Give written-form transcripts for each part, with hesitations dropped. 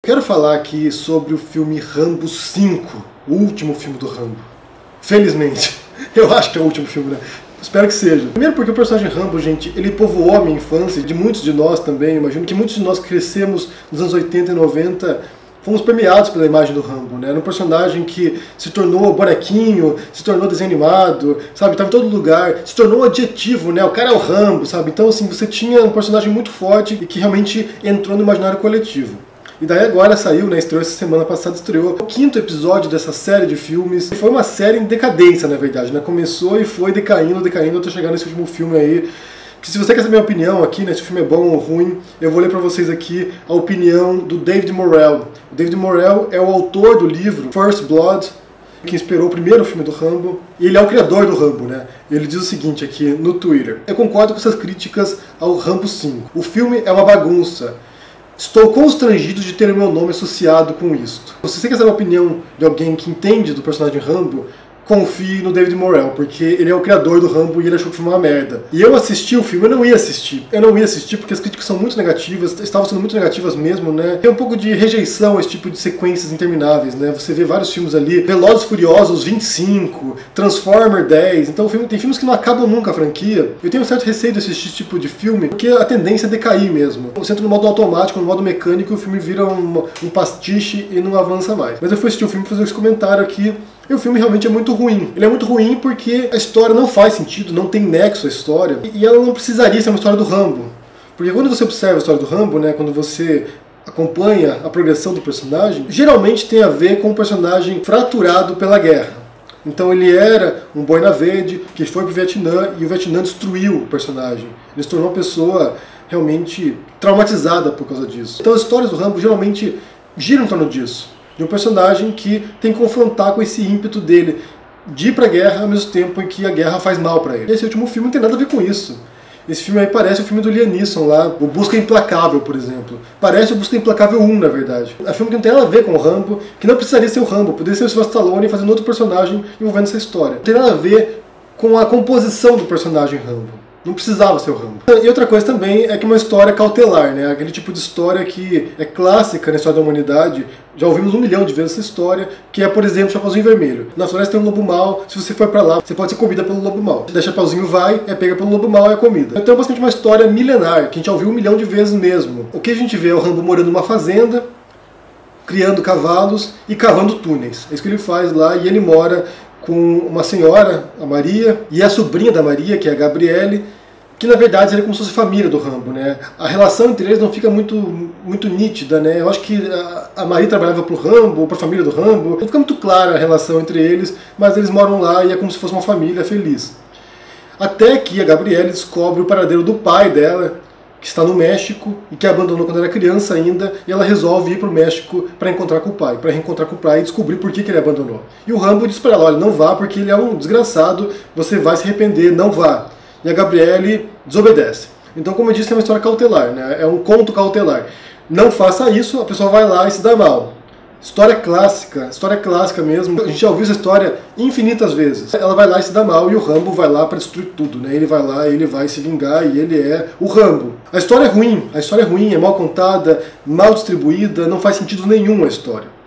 Quero falar aqui sobre o filme Rambo 5, o último filme do Rambo. Felizmente, eu acho que é o último filme, né? Espero que seja. Primeiro porque o personagem Rambo, gente, ele povoou a minha infância, de muitos de nós também. Imagino que muitos de nós que crescemos nos anos 80 e 90 fomos permeados pela imagem do Rambo, né? Era um personagem que se tornou bonequinho, se tornou desenho animado, sabe? Estava em todo lugar, se tornou um adjetivo, né? O cara é o Rambo, sabe? Então, assim, você tinha um personagem muito forte e que realmente entrou no imaginário coletivo. E daí agora saiu, né, estreou essa semana passada, estreou o 5º episódio dessa série de filmes. Foi uma série em decadência, na verdade, né? Começou e foi decaindo até chegar nesse último filme aí. Que se você quer saber a minha opinião aqui, né, se o filme é bom ou ruim, eu vou ler pra vocês aqui a opinião do David Morrell. O David Morrell é o autor do livro First Blood, que inspirou o primeiro filme do Rambo, e ele é o criador do Rambo, né? Ele diz o seguinte aqui no Twitter: eu concordo com essas críticas ao Rambo 5. O filme é uma bagunça. Estou constrangido de ter o meu nome associado com isto. Se você quer saber a opinião de alguém que entende do personagem Rambo, confie no David Morrell, porque ele é o criador do Rambo e ele achou que foi uma merda. E eu assisti o filme, eu não ia assistir porque as críticas são muito negativas, estavam sendo muito negativas mesmo, né? Tem um pouco de rejeição a esse tipo de sequências intermináveis, né? Você vê vários filmes ali, Velozes e Furiosos 25, Transformer 10, então tem filmes que não acabam nunca a franquia. Eu tenho um certo receio de assistir esse tipo de filme, porque a tendência é decair mesmo. Você entra no modo automático, no modo mecânico, o filme vira um pastiche e não avança mais. Mas eu fui assistir o filme e fazer esse comentário aqui. E o filme realmente é muito ruim. Ele é muito ruim porque a história não faz sentido, não tem nexo à história. E ela não precisaria ser uma história do Rambo. Porque quando você observa a história do Rambo, né, quando você acompanha a progressão do personagem, geralmente tem a ver com um personagem fraturado pela guerra. Então ele era um boina verde que foi pro Vietnã e o Vietnã destruiu o personagem. Ele se tornou uma pessoa realmente traumatizada por causa disso. Então as histórias do Rambo geralmente giram em torno disso. De um personagem que tem que confrontar com esse ímpeto dele de ir pra guerra ao mesmo tempo em que a guerra faz mal pra ele. Esse último filme não tem nada a ver com isso. Esse filme aí parece o filme do Liam Neeson lá, o Busca Implacável, por exemplo. Parece o Busca Implacável 1, na verdade. É um filme que não tem nada a ver com o Rambo, que não precisaria ser o Rambo, poderia ser o Sylvester Stallone fazendo outro personagem envolvendo essa história. Não tem nada a ver com a composição do personagem Rambo. Não precisava ser o Rambo. E outra coisa também é que uma história cautelar, né? Aquele tipo de história que é clássica na história da humanidade. Já ouvimos 1 milhão de vezes essa história, que é, por exemplo, Chapeuzinho Vermelho. Na floresta tem um lobo mau, se você for pra lá, você pode ser comida pelo lobo mau. Daí Chapeuzinho vai, é pega pelo lobo mau e é comida. Então é basicamente uma história milenar, que a gente já ouviu 1 milhão de vezes mesmo. O que a gente vê é o Rambo morando numa fazenda, criando cavalos e cavando túneis. É isso que ele faz lá, e ele mora com uma senhora, a Maria, e a sobrinha da Maria, que é a Gabriele, que na verdade era como se fosse família do Rambo, né? A relação entre eles não fica muito nítida, né? Eu acho que a Maria trabalhava pro Rambo, pra família do Rambo, não fica muito clara a relação entre eles, mas eles moram lá e é como se fosse uma família feliz. Até que a Gabriele descobre o paradeiro do pai dela, que está no México e que abandonou quando era criança ainda, e ela resolve ir pro México para encontrar com o pai, para reencontrar com o pai e descobrir por que ele abandonou. E o Rambo diz para ela: olha, não vá porque ele é um desgraçado, você vai se arrepender, não vá. E a Gabriele desobedece. Então, como eu disse, é uma história cautelar, né? É um conto cautelar. Não faça isso, a pessoa vai lá e se dá mal. História clássica mesmo. A gente já ouviu essa história infinitas vezes. Ela vai lá e se dá mal e o Rambo vai lá para destruir tudo, né? Ele vai lá, ele vai se vingar e ele é o Rambo. A história é ruim, é mal contada, mal distribuída, não faz sentido nenhum a história.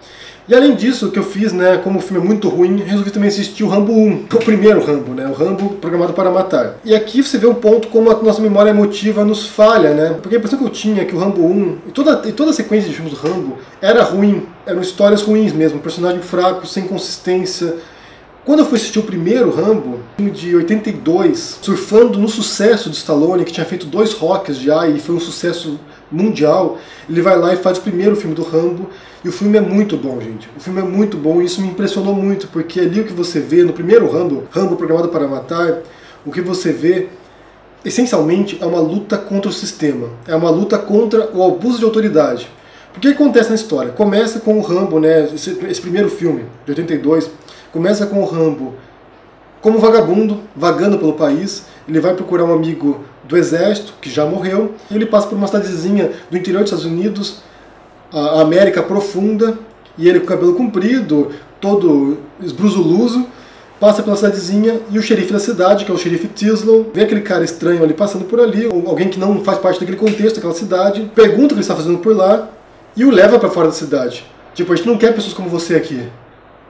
E além disso, o que eu fiz, né, como o filme é muito ruim, resolvi também assistir o Rambo 1, o primeiro Rambo, né, o Rambo Programado para Matar. E aqui você vê um ponto como a nossa memória emotiva nos falha, né, porque a impressão que eu tinha é que o Rambo 1, e toda a sequência de filmes do Rambo, era ruim, eram histórias ruins mesmo, personagem fraco, sem consistência. Quando eu fui assistir o primeiro Rambo, filme de 82, surfando no sucesso de Stallone, que tinha feito 2 Rocks já e foi um sucesso mundial, ele vai lá e faz o primeiro filme do Rambo, e o filme é muito bom, gente. O filme é muito bom e isso me impressionou muito, porque ali o que você vê no primeiro Rambo, Rambo Programado para Matar, o que você vê, essencialmente, é uma luta contra o sistema, é uma luta contra o abuso de autoridade. Porque o que acontece na história? Começa com o Rambo, né, esse primeiro filme, de 82, começa com o Rambo como vagabundo, vagando pelo país. Ele vai procurar um amigo do exército, que já morreu, e ele passa por uma cidadezinha do interior dos Estados Unidos, a América profunda, e ele com o cabelo comprido, todo esbrusuluso, passa pela cidadezinha e o xerife da cidade, que é o xerife Tislow, vê aquele cara estranho ali passando por ali, ou alguém que não faz parte daquele contexto, daquela cidade, pergunta o que ele está fazendo por lá, e o leva para fora da cidade. Tipo, a gente não quer pessoas como você aqui.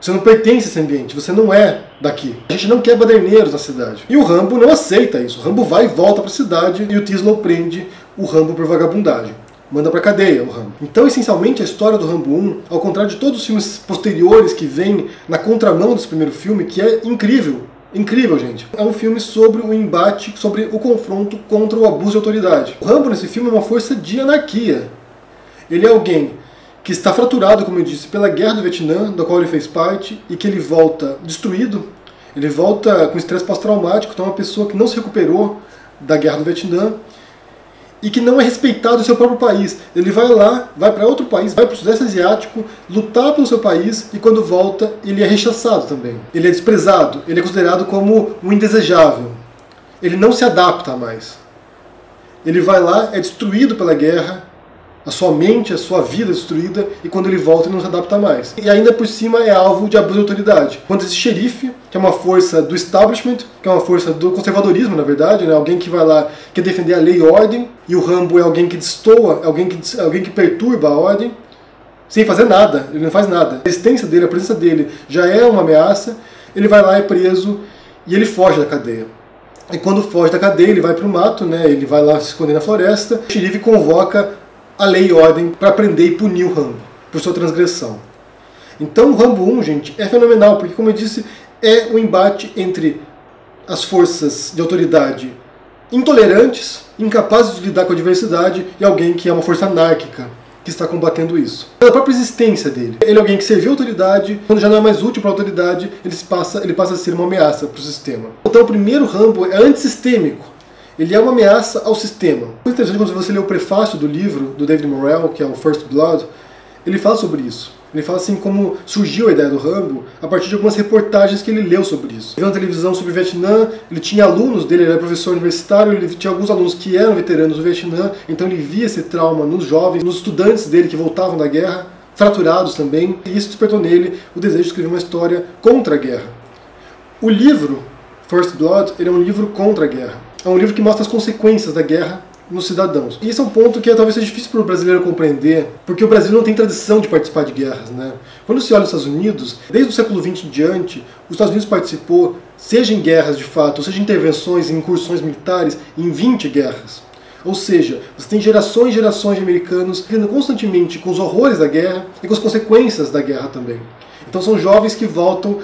Você não pertence a esse ambiente, você não é daqui. A gente não quer baderneiros na cidade. E o Rambo não aceita isso. O Rambo vai e volta para a cidade e o Tislow prende o Rambo por vagabundagem. Manda pra cadeia o Rambo. Então, essencialmente, a história do Rambo 1, ao contrário de todos os filmes posteriores que vêm na contramão desse primeiro filme, que é incrível, incrível, gente. É um filme sobre o embate, sobre o confronto contra o abuso de autoridade. O Rambo nesse filme é uma força de anarquia. Ele é alguém que está fraturado, como eu disse, pela guerra do Vietnã, da qual ele fez parte, e que ele volta destruído, ele volta com estresse pós-traumático, então é uma pessoa que não se recuperou da guerra do Vietnã, e que não é respeitado no seu próprio país. Ele vai lá, vai para outro país, vai para o Sudeste Asiático, lutar pelo seu país, e quando volta, ele é rechaçado também. Ele é desprezado, ele é considerado como um indesejável. Ele não se adapta mais. Ele vai lá, é destruído pela guerra, a sua mente, a sua vida é destruída, e quando ele volta ele não se adapta mais. E ainda por cima é alvo de abuso de autoridade. Quando esse xerife, que é uma força do establishment, que é uma força do conservadorismo, na verdade, né? Alguém que vai lá, quer defender a lei e ordem, e o Rambo é alguém que destoa, alguém que perturba a ordem, sem fazer nada, ele não faz nada. A existência dele, a presença dele já é uma ameaça, ele vai lá, é preso, e ele foge da cadeia. E quando foge da cadeia, ele vai para o mato, né? Ele vai lá se esconder na floresta, o xerife convoca a lei e ordem para prender e punir o Rambo por sua transgressão. Então o Rambo 1, gente, é fenomenal, porque, como eu disse, é um embate entre as forças de autoridade intolerantes, incapazes de lidar com a diversidade, e alguém que é uma força anárquica, que está combatendo isso. Pela própria existência dele. Ele é alguém que serviu a autoridade, quando já não é mais útil para a autoridade, ele passa a ser uma ameaça para o sistema. Então o primeiro Rambo é antissistêmico. Ele é uma ameaça ao sistema. É interessante quando você lê o prefácio do livro do David Morrell, que é o First Blood, ele fala sobre isso. Ele fala assim como surgiu a ideia do Rambo a partir de algumas reportagens que ele leu sobre isso. Ele viu na televisão sobre o Vietnã, ele tinha alunos dele, ele era professor universitário, ele tinha alguns alunos que eram veteranos do Vietnã, então ele via esse trauma nos jovens, nos estudantes dele que voltavam da guerra, fraturados também, e isso despertou nele o desejo de escrever uma história contra a guerra. O livro First Blood, ele é um livro contra a guerra. É um livro que mostra as consequências da guerra nos cidadãos. E esse é um ponto que talvez seja difícil para o brasileiro compreender, porque o Brasil não tem tradição de participar de guerras, né? Quando se olha os Estados Unidos, desde o século XX em diante, os Estados Unidos participou, seja em guerras de fato, ou seja em intervenções, em incursões militares, em 20 guerras. Ou seja, você tem gerações e gerações de americanos lidando constantemente com os horrores da guerra e com as consequências da guerra também. Então são jovens que voltam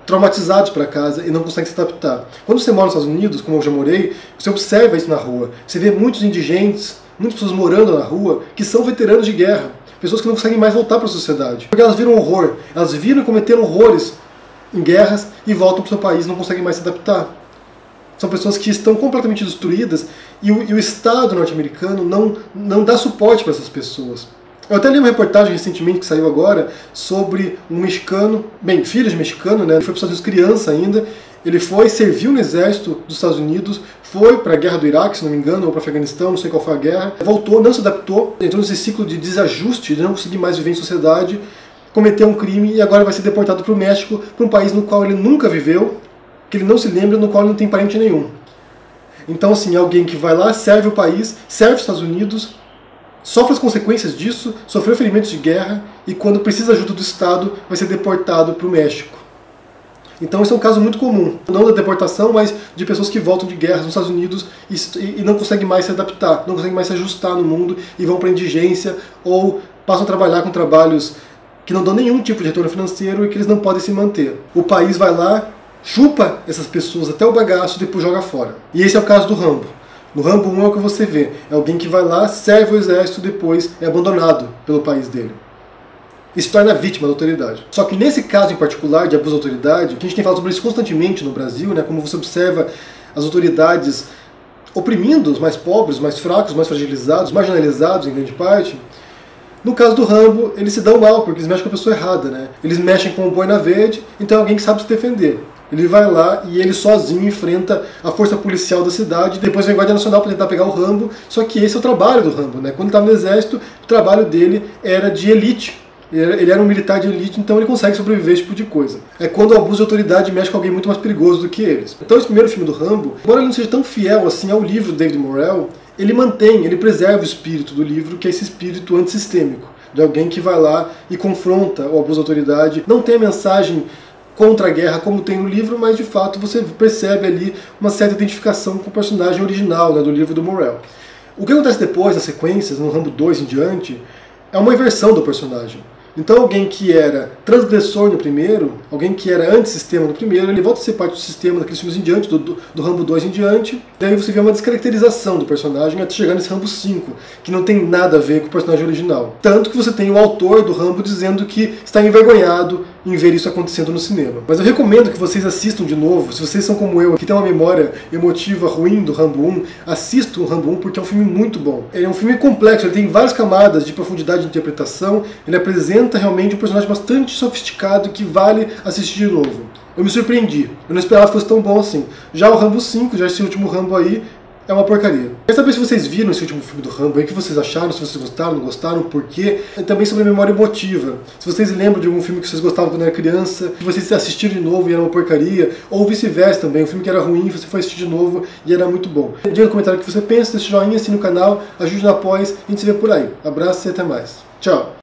traumatizados para casa e não conseguem se adaptar. Quando você mora nos Estados Unidos, como eu já morei, você observa isso na rua. Você vê muitos indigentes, muitas pessoas morando na rua, que são veteranos de guerra. Pessoas que não conseguem mais voltar para a sociedade. Porque elas viram horror. Elas viram e cometeram horrores em guerras e voltam para o seu país e não conseguem mais se adaptar. São pessoas que estão completamente destruídas e o Estado norte-americano não dá suporte para essas pessoas. Eu até li uma reportagem recentemente que saiu agora sobre um mexicano, bem, filho de mexicano, né? Ele foi para os Estados Unidos criança ainda, ele foi, serviu no exército dos Estados Unidos, foi para a guerra do Iraque, se não me engano, ou para o Afeganistão, não sei qual foi a guerra, voltou, não se adaptou, entrou nesse ciclo de desajuste, de não conseguir mais viver em sociedade, cometeu um crime e agora vai ser deportado para o México, para um país no qual ele nunca viveu, que ele não se lembra, no qual ele não tem parente nenhum. Então, assim, alguém que vai lá, serve o país, serve os Estados Unidos, sofre as consequências disso, sofreu ferimentos de guerra e quando precisa de ajuda do Estado vai ser deportado para o México. Então esse é um caso muito comum, não da deportação, mas de pessoas que voltam de guerras nos Estados Unidos e não conseguem mais se adaptar, não conseguem mais se ajustar no mundo e vão para a indigência ou passam a trabalhar com trabalhos que não dão nenhum tipo de retorno financeiro e que eles não podem se manter. O país vai lá, chupa essas pessoas até o bagaço e depois joga fora. E esse é o caso do Rambo. No Rambo 1 é o que você vê, é alguém que vai lá, serve o exército, depois é abandonado pelo país dele. E se torna vítima da autoridade. Só que nesse caso em particular de abuso de autoridade, que a gente tem falado sobre isso constantemente no Brasil, né, como você observa as autoridades oprimindo os mais pobres, os mais fracos, os mais fragilizados, marginalizados em grande parte, no caso do Rambo, eles se dão mal, porque eles mexem com a pessoa errada, né? Eles mexem com o boina verde, então é alguém que sabe se defender. Ele vai lá e ele sozinho enfrenta a força policial da cidade, depois vem a Guarda Nacional para tentar pegar o Rambo, só que esse é o trabalho do Rambo, né? Quando ele estava no exército, o trabalho dele era de elite. Ele era um militar de elite, então ele consegue sobreviver a esse tipo de coisa. É quando o abuso de autoridade mexe com alguém muito mais perigoso do que eles. Então esse primeiro filme do Rambo, embora ele não seja tão fiel assim ao livro do David Morrell, ele preserva o espírito do livro, que é esse espírito antissistêmico. de alguém que vai lá e confronta o abuso de autoridade. Não tem a mensagem contra a guerra como tem no livro, mas de fato você percebe ali uma certa identificação com o personagem original, né, do livro do Morrell. O que acontece depois, nas sequências, no Rambo 2 em diante, é uma inversão do personagem. Então alguém que era transgressor no primeiro, alguém que era antissistema no primeiro, ele volta a ser parte do sistema daqueles filmes em diante, do Rambo 2 em diante, daí você vê uma descaracterização do personagem até chegar nesse Rambo 5, que não tem nada a ver com o personagem original. Tanto que você tem o autor do Rambo dizendo que está envergonhado em ver isso acontecendo no cinema. Mas eu recomendo que vocês assistam de novo, se vocês são como eu, que tem uma memória emotiva ruim do Rambo 1, assistam o Rambo 1 porque é um filme muito bom. Ele é um filme complexo, ele tem várias camadas de profundidade de interpretação, ele apresenta realmente um personagem bastante sofisticado que vale assistir de novo. Eu me surpreendi, eu não esperava que fosse tão bom assim. Já o Rambo 5, já esse último Rambo aí, é uma porcaria. Quer saber se vocês viram esse último filme do Rambo aí, o que vocês acharam, se vocês gostaram, não gostaram, por quê? E também sobre a memória emotiva. Se vocês lembram de algum filme que vocês gostavam quando era criança, que vocês assistiram de novo e era uma porcaria, ou vice-versa também, um filme que era ruim, você foi assistir de novo e era muito bom. Diga no comentário o que você pensa, deixa o joinha, assine o canal, ajude no apoio, a gente se vê por aí. Abraço e até mais. Tchau!